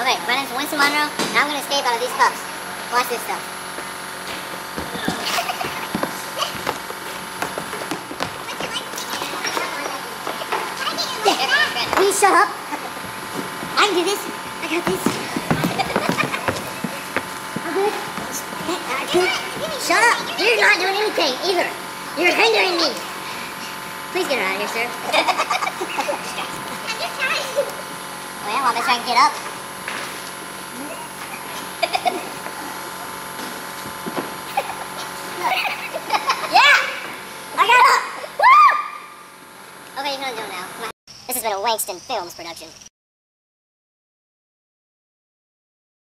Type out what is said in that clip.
Okay, my name's Winston Monroe, and I'm gonna escape out of these cuffs. Watch this stuff. Please shut up. I can do this. I got this. I'm good. Shut up. You're not doing anything either. You're hindering me. Please get her out of here, sir. I'm just trying. Well, I'll bet I can get up. Yeah! I got up! Woo! Okay, you can do it now. This has been a Wankston Films production.